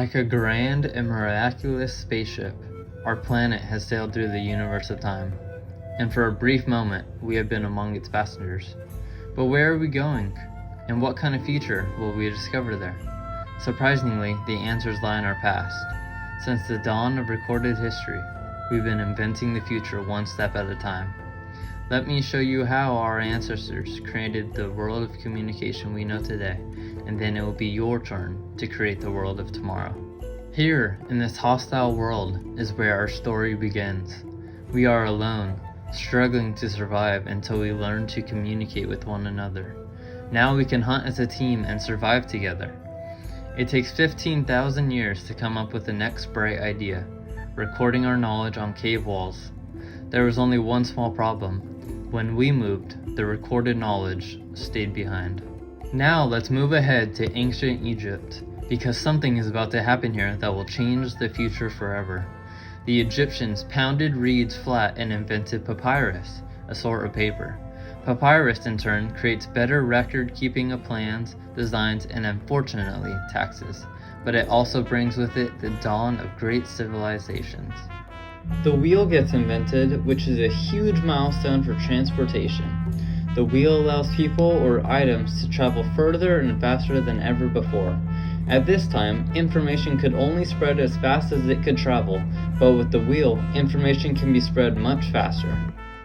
Like a grand and miraculous spaceship, our planet has sailed through the universe of time, and for a brief moment we have been among its passengers. But where are we going? And what kind of future will we discover there? Surprisingly, the answers lie in our past. Since the dawn of recorded history, we've been inventing the future one step at a time. Let me show you how our ancestors created the world of communication we know today, and then it will be your turn to create the world of tomorrow. Here, in this hostile world, is where our story begins. We are alone, struggling to survive until we learn to communicate with one another. Now we can hunt as a team and survive together. It takes 15,000 years to come up with the next bright idea, recording our knowledge on cave walls. There was only one small problem. When we moved, the recorded knowledge stayed behind. Now let's move ahead to ancient Egypt, because something is about to happen here that will change the future forever. The Egyptians pounded reeds flat and invented papyrus, a sort of paper. Papyrus in turn creates better record keeping of plans, designs, and unfortunately taxes, but it also brings with it the dawn of great civilizations. The wheel gets invented, which is a huge milestone for transportation. The wheel allows people or items to travel further and faster than ever before. At this time, information could only spread as fast as it could travel, but with the wheel, information can be spread much faster.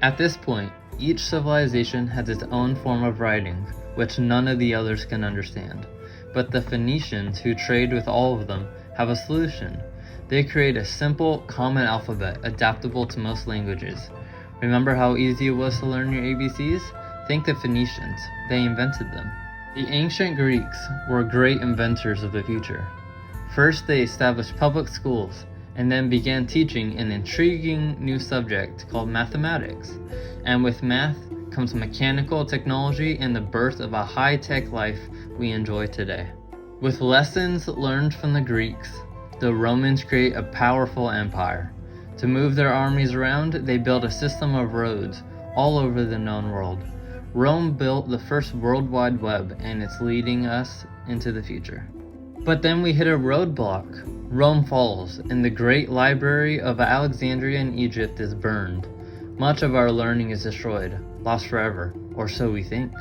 At this point, each civilization has its own form of writing, which none of the others can understand. But the Phoenicians, who trade with all of them, have a solution. They create a simple, common alphabet adaptable to most languages. Remember how easy it was to learn your ABCs? Think the Phoenicians. They invented them. The ancient Greeks were great inventors of the future. First, they established public schools, and then began teaching an intriguing new subject called mathematics. And with math comes mechanical technology and the birth of a high-tech life we enjoy today. With lessons learned from the Greeks, the Romans create a powerful empire. To move their armies around, they built a system of roads all over the known world. Rome built the first World Wide Web, and it's leading us into the future. But then we hit a roadblock. Rome falls, and the great library of Alexandria in Egypt is burned. Much of our learning is destroyed, lost forever, or so we think.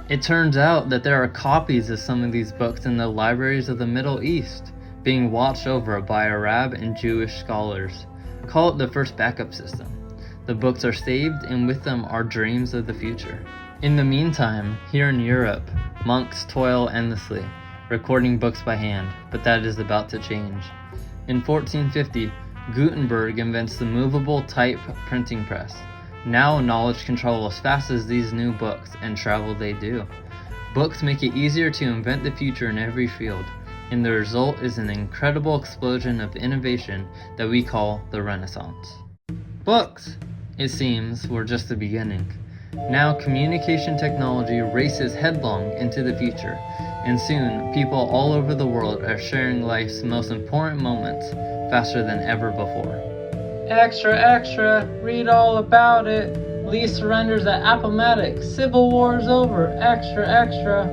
It turns out that there are copies of some of these books in the libraries of the Middle East, being watched over by Arab and Jewish scholars. Call it the first backup system. The books are saved, and with them are dreams of the future. In the meantime, here in Europe, monks toil endlessly, recording books by hand, but that is about to change. In 1450, Gutenberg invents the movable type printing press. Now knowledge can travel as fast as these new books, and travel they do. Books make it easier to invent the future in every field, and the result is an incredible explosion of innovation that we call the Renaissance. Books, it seems, were just the beginning. Now communication technology races headlong into the future, and soon people all over the world are sharing life's most important moments faster than ever before. Extra, extra, read all about it. Lee surrenders at Appomattox, Civil War's over. Extra, extra,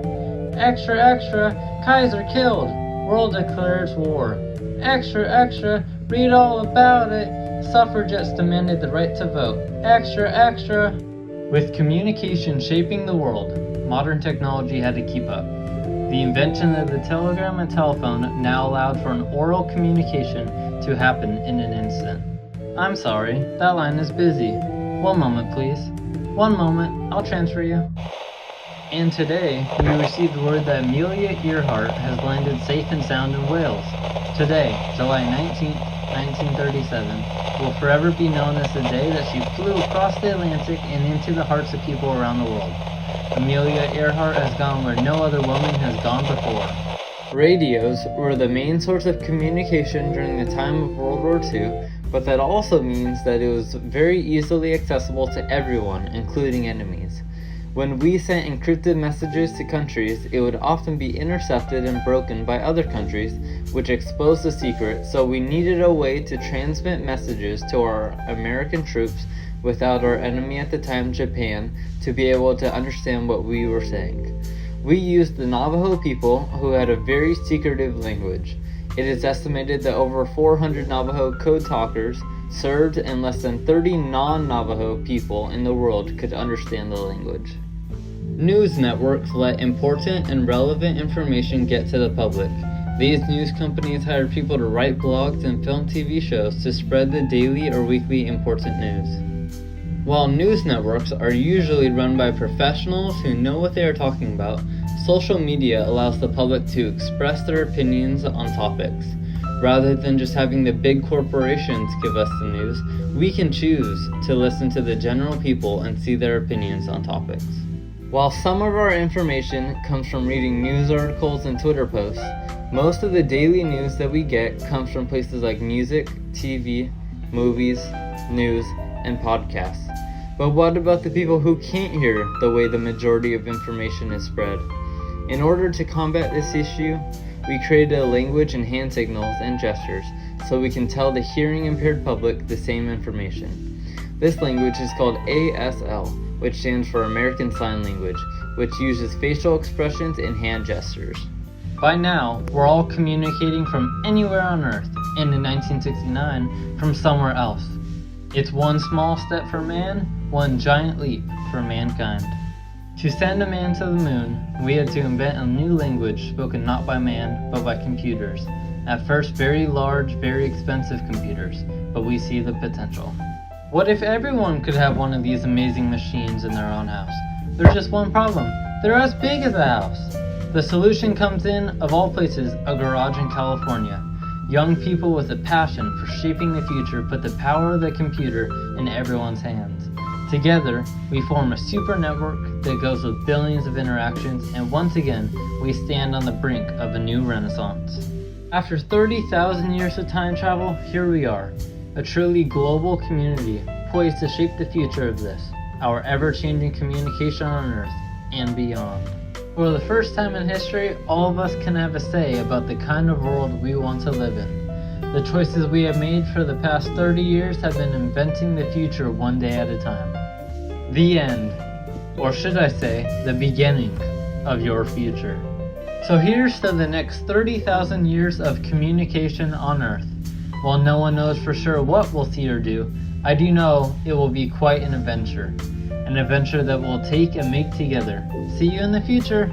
extra, extra, Kaiser killed, world declares war. Extra, extra, read all about it. Suffragettes demanded the right to vote. Extra, extra. With communication shaping the world, modern technology had to keep up. The invention of the telegram and telephone now allowed for an oral communication to happen in an instant. I'm sorry, that line is busy. One moment, please. One moment, I'll transfer you. And today, we received word that Amelia Earhart has landed safe and sound in Wales. Today, July 19, 1937, will forever be known as the day that she flew across the Atlantic and into the hearts of people around the world. Amelia Earhart has gone where no other woman has gone before. Radios were the main source of communication during the time of World War II, but that also means that it was very easily accessible to everyone, including enemies. When we sent encrypted messages to countries, it would often be intercepted and broken by other countries, which exposed the secret, so we needed a way to transmit messages to our American troops without our enemy at the time, Japan, to be able to understand what we were saying. We used the Navajo people, who had a very secretive language. It is estimated that over 400 Navajo code talkers served and less than 30 non-Navajo people in the world could understand the language. News networks let important and relevant information get to the public. These news companies hire people to write blogs and film TV shows to spread the daily or weekly important news. While news networks are usually run by professionals who know what they are talking about, social media allows the public to express their opinions on topics. Rather than just having the big corporations give us the news, we can choose to listen to the general people and see their opinions on topics. While some of our information comes from reading news articles and Twitter posts, most of the daily news that we get comes from places like music, TV, movies, news, and podcasts. But what about the people who can't hear the way the majority of information is spread? In order to combat this issue, we created a language and hand signals and gestures so we can tell the hearing impaired public the same information. This language is called ASL, which stands for American Sign Language, which uses facial expressions and hand gestures. By now, we're all communicating from anywhere on Earth, and in 1969, from somewhere else. It's one small step for man, one giant leap for mankind. To send a man to the moon, we had to invent a new language spoken not by man, but by computers. At first, very large, very expensive computers, but we see the potential. What if everyone could have one of these amazing machines in their own house? There's just one problem. They're as big as a house. The solution comes in, of all places, a garage in California. Young people with a passion for shaping the future put the power of the computer in everyone's hands. Together, we form a super network that goes with billions of interactions, and once again, we stand on the brink of a new renaissance. After 30,000 years of time travel, here we are, a truly global community poised to shape the future of this, our ever-changing communication on Earth and beyond. For the first time in history, all of us can have a say about the kind of world we want to live in. The choices we have made for the past 30 years have been inventing the future one day at a time. The end, or should I say, the beginning of your future. So here's to the next 30,000 years of communication on Earth. While no one knows for sure what we'll see or do, I do know it will be quite an adventure. An adventure that we'll take and make together. See you in the future!